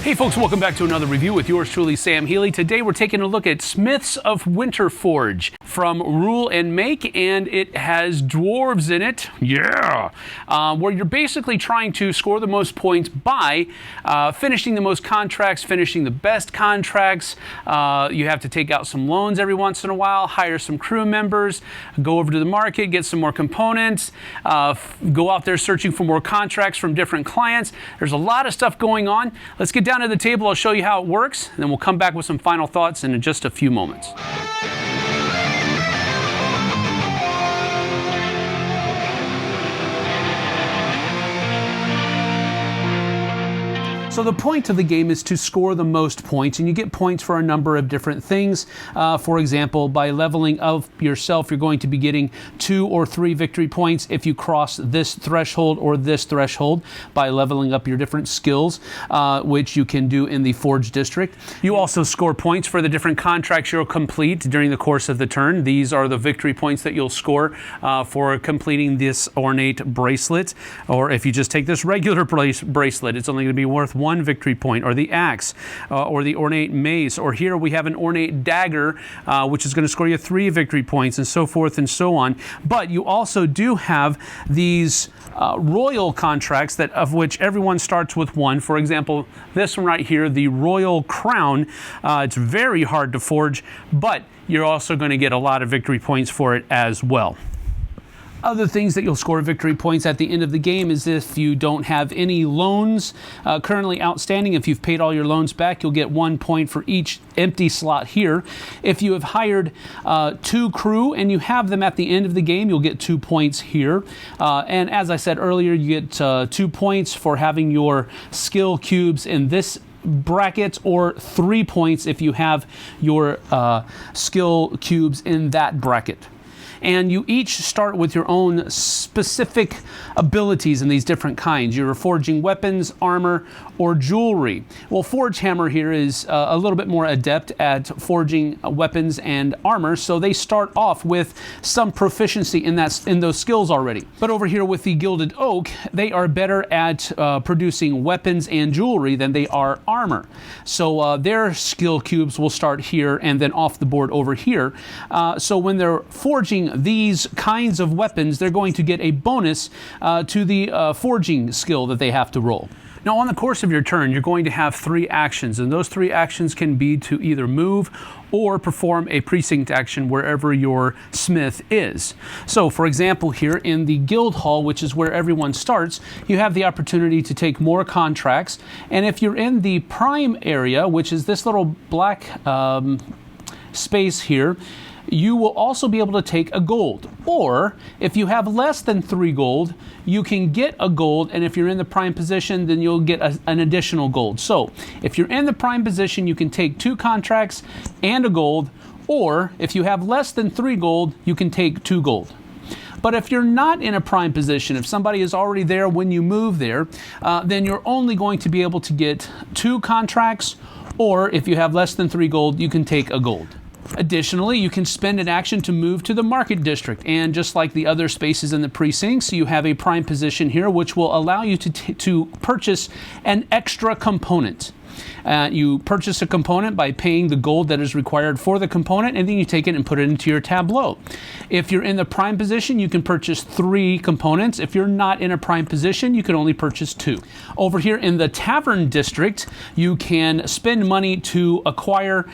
Hey folks, welcome back to another review with yours truly, Sam Healey. Today we're taking a look at Smiths of Winterforge from Rule and Make, and it has dwarves in it, where you're basically trying to score the most points by finishing the most contracts, finishing the best contracts. You have to take out some loans every once in a while, hire some crew members, go over to the market, get some more components, go out there searching for more contracts from different clients. There's a lot of stuff going on. Let's get down to the table. I'll show you how it works, and then we'll come back with some final thoughts in just a few moments. So the point of the game is to score the most points, and you get points for a number of different things. For example, by leveling up yourself, you're going to be getting 2 or 3 victory points if you cross this threshold or this threshold by leveling up your different skills, which you can do in the Forge District. You also score points for the different contracts you'll complete during the course of the turn. These are the victory points that you'll score for completing this ornate bracelet, or if you just take this regular bracelet, it's only going to be worth 1 victory point, or the axe, or the ornate mace, or here we have an ornate dagger, which is going to score you 3 victory points, and so forth and so on. But you also do have these royal contracts that of which everyone starts with 1. For example, this one right here, the royal crown. It's very hard to forge, but you're also going to get a lot of victory points for it as well. Other things that you'll score victory points at the end of the game is if you don't have any loans currently outstanding. If you've paid all your loans back, you'll get 1 point for each empty slot here. If you have hired 2 crew and you have them at the end of the game, you'll get 2 points here. And as I said earlier, you get 2 points for having your skill cubes in this bracket, or 3 points if you have your skill cubes in that bracket. And you each start with your own specific abilities in these different kinds. You're forging weapons, armor, or jewelry. Well, Forge Hammer here is a little bit more adept at forging weapons and armor, so they start off with some proficiency in those skills already. But over here with the Gilded Oak, they are better at producing weapons and jewelry than they are armor. So their skill cubes will start here and then off the board over here. So when they're forging these kinds of weapons, they're going to get a bonus to the forging skill that they have to roll. Now, on the course of your turn, you're going to have 3 actions, and those 3 actions can be to either move or perform a precinct action wherever your smith is. So, for example, here in the guild hall, which is where everyone starts, you have the opportunity to take more contracts, and if you're in the prime area, which is this little black space here, you will also be able to take a gold. Or if you have less than 3 gold, you can get a gold, and if you're in the prime position, then you'll get an additional gold. So if you're in the prime position, you can take 2 contracts and a gold, or if you have less than 3 gold, you can take 2 gold. But if you're not in a prime position, if somebody is already there when you move there, then you're only going to be able to get 2 contracts, or if you have less than 3 gold, you can take a gold. Additionally, you can spend an action to move to the market district, and just like the other spaces in the precincts, you have a prime position here which will allow you to purchase an extra component. You purchase a component by paying the gold that is required for the component, and then you take it and put it into your tableau. If you're in the prime position, you can purchase 3 components. If you're not in a prime position, you can only purchase 2. Over here in the tavern district, you can spend money to acquire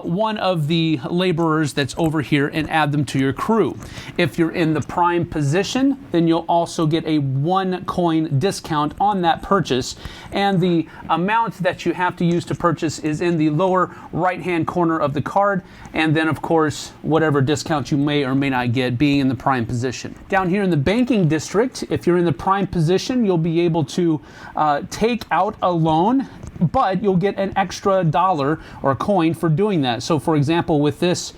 one of the laborers that's over here and add them to your crew. If you're in the prime position, then you'll also get a 1 coin discount on that purchase, and the amount that you have to use to purchase is in the lower right hand corner of the card, and then of course whatever discount you may or may not get being in the prime position. Down here in the banking district, if you're in the prime position, you'll be able to take out a loan, but you'll get an extra dollar or coin for doing that. So for example, with this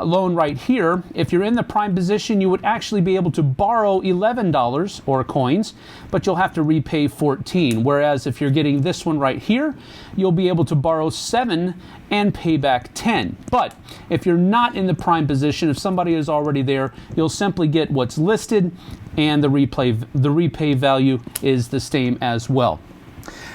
loan right here, if you're in the prime position, you would actually be able to borrow $11 or coins, but you'll have to repay 14. Whereas if you're getting this one right here, you'll be able to borrow 7 and pay back 10. But if you're not in the prime position, if somebody is already there, you'll simply get what's listed, and the repay value is the same as well.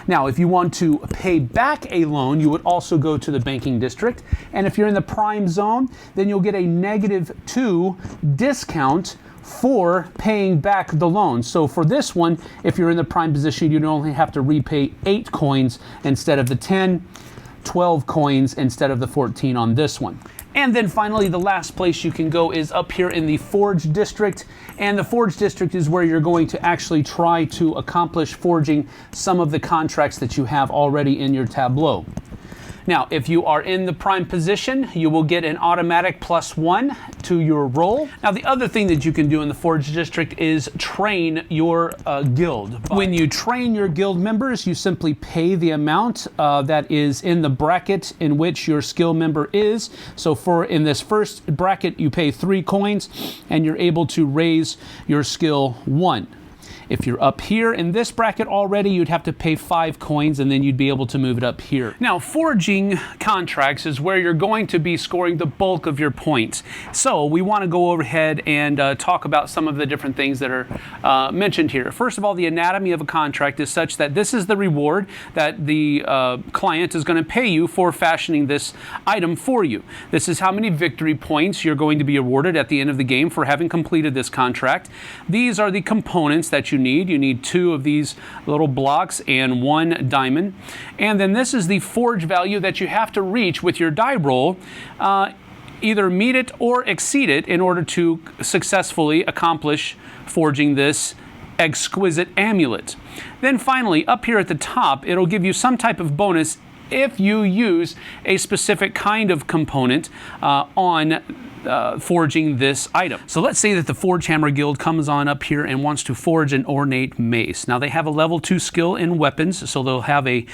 Now, if you want to pay back a loan, you would also go to the banking district. And if you're in the prime zone, then you'll get a -2 discount for paying back the loan. So for this one, if you're in the prime position, you'd only have to repay 8 coins instead of the 10, 12 coins instead of the 14 on this one. And then finally, the last place you can go is up here in the Forge District. And the Forge District is where you're going to actually try to accomplish forging some of the contracts that you have already in your tableau. Now, if you are in the prime position, you will get an automatic +1 to your roll. Now, the other thing that you can do in the Forge District is train your guild. When you train your guild members, you simply pay the amount that is in the bracket in which your skill member is. So in this first bracket, you pay 3 coins and you're able to raise your skill 1. If you're up here in this bracket already, you'd have to pay 5 coins and then you'd be able to move it up here. Now, forging contracts is where you're going to be scoring the bulk of your points. So we want to go ahead and talk about some of the different things that are mentioned here. First of all, the anatomy of a contract is such that this is the reward that the client is going to pay you for fashioning this item for you. This is how many victory points you're going to be awarded at the end of the game for having completed this contract. These are the components that you need. You need 2 of these little blocks and 1 diamond. And then this is the forge value that you have to reach with your die roll. Either meet it or exceed it in order to successfully accomplish forging this exquisite amulet. Then finally, up here at the top, it'll give you some type of bonus if you use a specific kind of component on forging this item. So let's say that the Forge Hammer Guild comes on up here and wants to forge an ornate mace. Now they have a level 2 skill in weapons, so they'll have a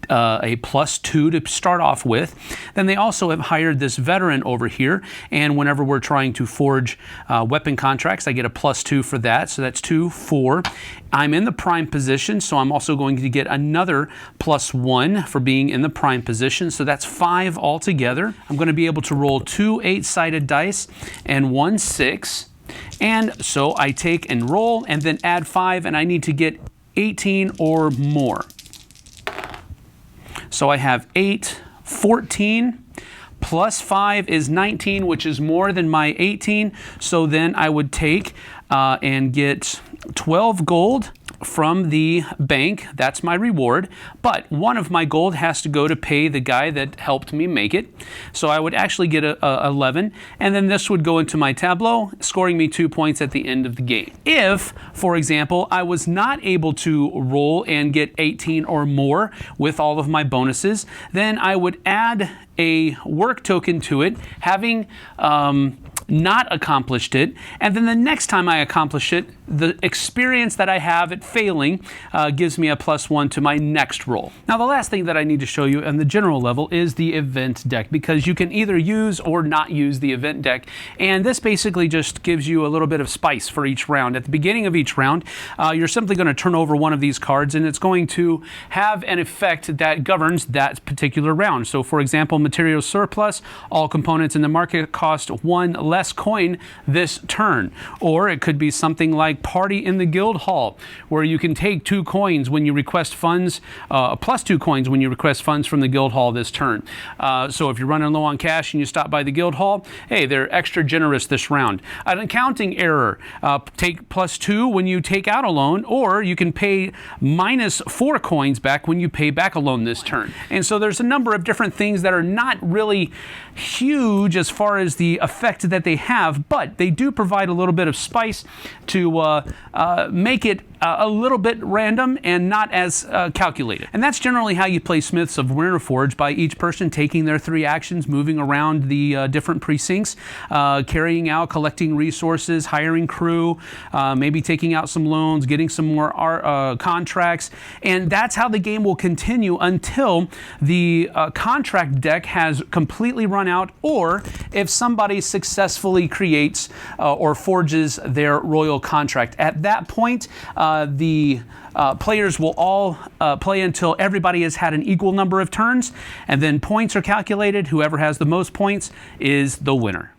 +2 to start off with. Then they also have hired this veteran over here, and whenever we're trying to forge weapon contracts, I get a +2 for that, so that's 2, 4. I'm in the prime position, so I'm also going to get another +1 for being in the prime position, so that's 5 altogether. I'm going to be able to roll 2 8-sided dice and 1 6, and so I take and roll and then add 5, and I need to get 18 or more. So I have 8, 14, plus 5 is 19, which is more than my 18. So then I would take and get 12 gold from the bank. That's my reward. But one of my gold has to go to pay the guy that helped me make it. So I would actually get a 11. And then this would go into my tableau, scoring me 2 points at the end of the game. If, for example, I was not able to roll and get 18 or more with all of my bonuses, then I would add a work token to it, having not accomplished it, and then the next time I accomplish it, the experience that I have at failing gives me a +1 to my next roll. Now the last thing that I need to show you on the general level is the event deck, because you can either use or not use the event deck, and this basically just gives you a little bit of spice for each round. At the beginning of each round, you're simply going to turn over one of these cards, and it's going to have an effect that governs that particular round. So for example, material surplus, all components in the market cost 1 less coin this turn. Or it could be something like party in the guild hall, where you can take 2 coins when you request funds, plus 2 coins when you request funds from the guild hall this turn. So if you're running low on cash and you stop by the guild hall, hey, they're extra generous this round. An accounting error, take +2 when you take out a loan, or you can pay -4 coins back when you pay back a loan this turn. And so there's a number of different things that are not really huge as far as the effect that they have, but they do provide a little bit of spice to make it a little bit random and not as calculated. And that's generally how you play Smiths of Winterforge, by each person taking their 3 actions, moving around the different precincts, carrying out, collecting resources, hiring crew, maybe taking out some loans, getting some more contracts, and that's how the game will continue until the contract deck has completely run out, or if somebody successfully creates or forges their royal contract. At that point, the players will all play until everybody has had an equal number of turns, and then points are calculated. Whoever has the most points is the winner.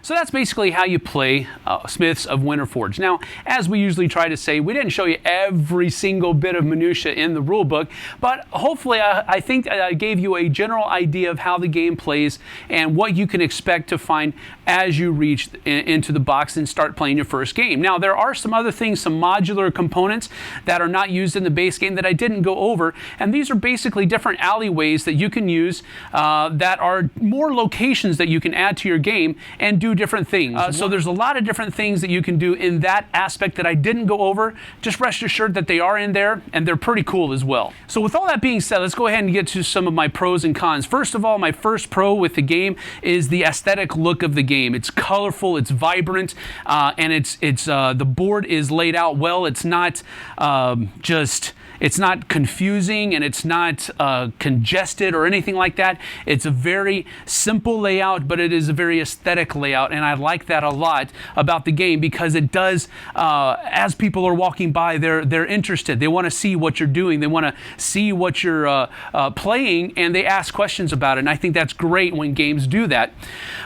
So that's basically how you play Smiths of Winterforge. Now, as we usually try to say, we didn't show you every single bit of minutia in the rulebook, but hopefully I think I gave you a general idea of how the game plays and what you can expect to find as you reach into the box and start playing your first game. Now, there are some other things, some modular components that are not used in the base game that I didn't go over, and these are basically different alleyways that you can use that are more locations that you can add to your game and do different things. So there's a lot of different things that you can do in that aspect that I didn't go over. Just rest assured that they are in there, and they're pretty cool as well. So with all that being said, let's go ahead and get to some of my pros and cons. First of all, my first pro with the game is the aesthetic look of the game. It's colorful, it's vibrant, and it's the board is laid out well. It's not it's not confusing, and it's not congested or anything like that. It's a very simple layout, but it is a very aesthetic layout, and I like that a lot about the game because it does, as people are walking by, they're interested. They want to see what you're doing. They want to see what you're playing, and they ask questions about it, and I think that's great when games do that.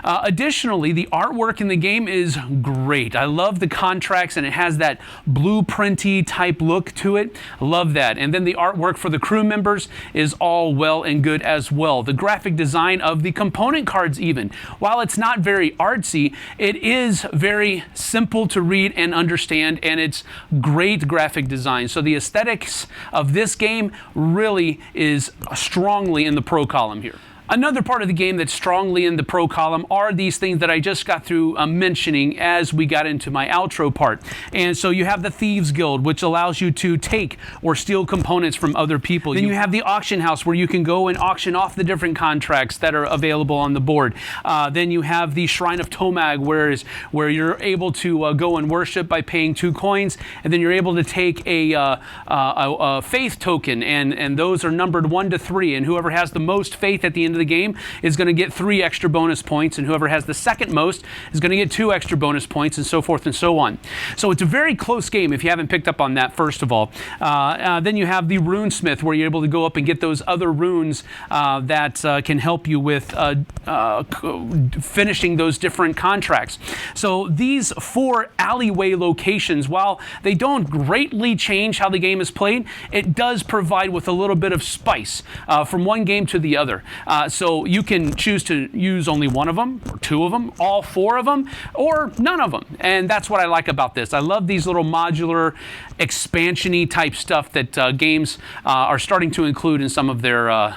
Additionally, the artwork in the game is great. I love the contracts, and it has that blueprinty type look to it. I love that. And then the artwork for the crew members is all well and good as well. The graphic design of the component cards even, while it's not very artsy, it is very simple to read and understand, and it's great graphic design. So the aesthetics of this game really is strongly in the pro column here. Another part of the game that's strongly in the pro column are these things that I just got through mentioning as we got into my outro part. And so you have the Thieves Guild, which allows you to take or steal components from other people. Then you have the auction house, where you can go and auction off the different contracts that are available on the board. Then you have the Shrine of Tomag, where you're able to go and worship by paying 2 coins, and then you're able to take a faith token, and those are numbered 1 to 3, and whoever has the most faith at the end of the game is going to get 3 extra bonus points, and whoever has the second most is going to get 2 extra bonus points, and so forth and so on. So it's a very close game if you haven't picked up on that, first of all. Then you have the Runesmith, where you're able to go up and get those other runes that can help you with finishing those different contracts. So these 4 alleyway locations, while they don't greatly change how the game is played, it does provide with a little bit of spice from one game to the other. So you can choose to use only one of them, or 2 of them, all 4 of them, or none of them. And that's what I like about this. I love these little modular, expansion-y type stuff that games are starting to include in some of their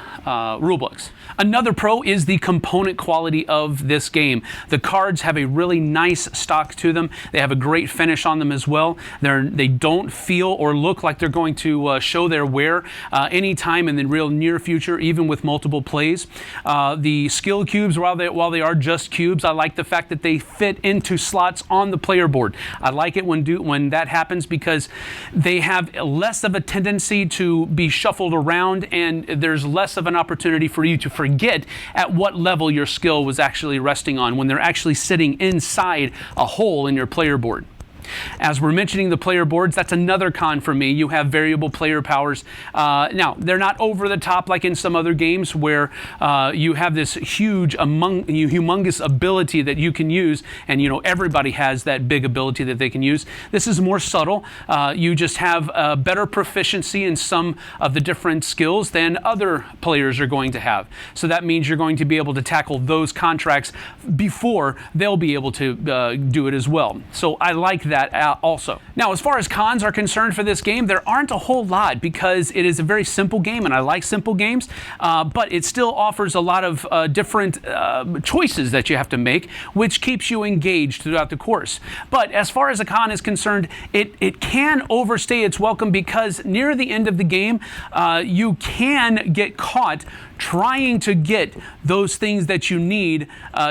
rule books. Another pro is the component quality of this game. The cards have a really nice stock to them. They have a great finish on them as well. They don't feel or look like they're going to show their wear anytime in the real near future, even with multiple plays. The skill cubes, while they are just cubes, I like the fact that they fit into slots on the player board. I like it when that happens because they have less of a tendency to be shuffled around, and there's less of an opportunity for you to forget at what level your skill was actually resting on when they're actually sitting inside a hole in your player board. As we're mentioning the player boards, that's another con for me. You have variable player powers. Now, they're not over the top like in some other games where you have this humongous ability that you can use, and everybody has that big ability that they can use. This is more subtle. You just have better proficiency in some of the different skills than other players are going to have. So that means you're going to be able to tackle those contracts before they'll be able to do it as well. So I like that also. Now, as far as cons are concerned for this game, there aren't a whole lot because it is a very simple game, and I like simple games, but it still offers a lot of different choices that you have to make, which keeps you engaged throughout the course. But as far as a con is concerned, it can overstay its welcome because near the end of the game, you can get caught trying to get those things that you need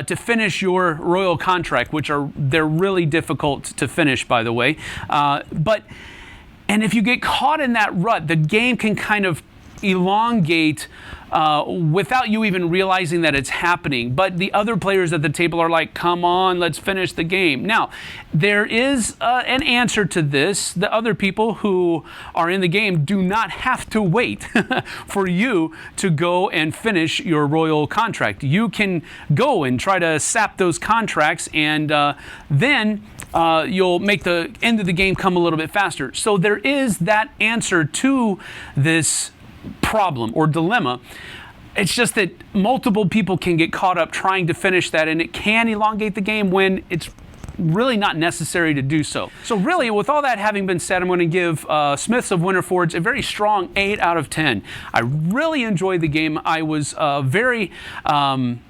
to finish your royal contract, which they're really difficult to finish, by the way. And if you get caught in that rut, the game can kind of elongate without you even realizing that it's happening. But the other players at the table are like, come on, let's finish the game. Now, there is an answer to this. The other people who are in the game do not have to wait for you to go and finish your royal contract. You can go and try to sap those contracts, and then you'll make the end of the game come a little bit faster. So there is that answer to this problem or dilemma. It's just that multiple people can get caught up trying to finish that, and it can elongate the game when it's really not necessary to do so. So really, with all that having been said, I'm going to give Smiths of Winterforge a very strong 8 out of 10. I really enjoyed the game. I was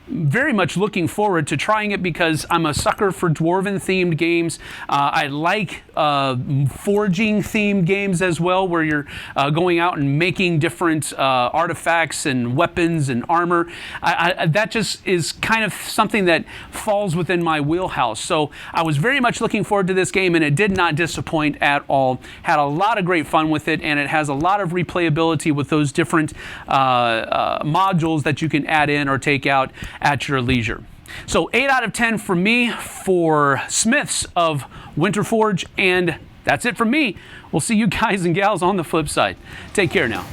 very much looking forward to trying it because I'm a sucker for Dwarven themed games. I like forging themed games as well, where you're going out and making different artifacts and weapons and armor. That just is kind of something that falls within my wheelhouse. So I was very much looking forward to this game, and it did not disappoint at all. Had a lot of great fun with it, and it has a lot of replayability with those different modules that you can add in or take out at your leisure. So 8 out of 10 for me for Smiths of Winterforge, and that's it from me. We'll see you guys and gals on the flip side. Take care now.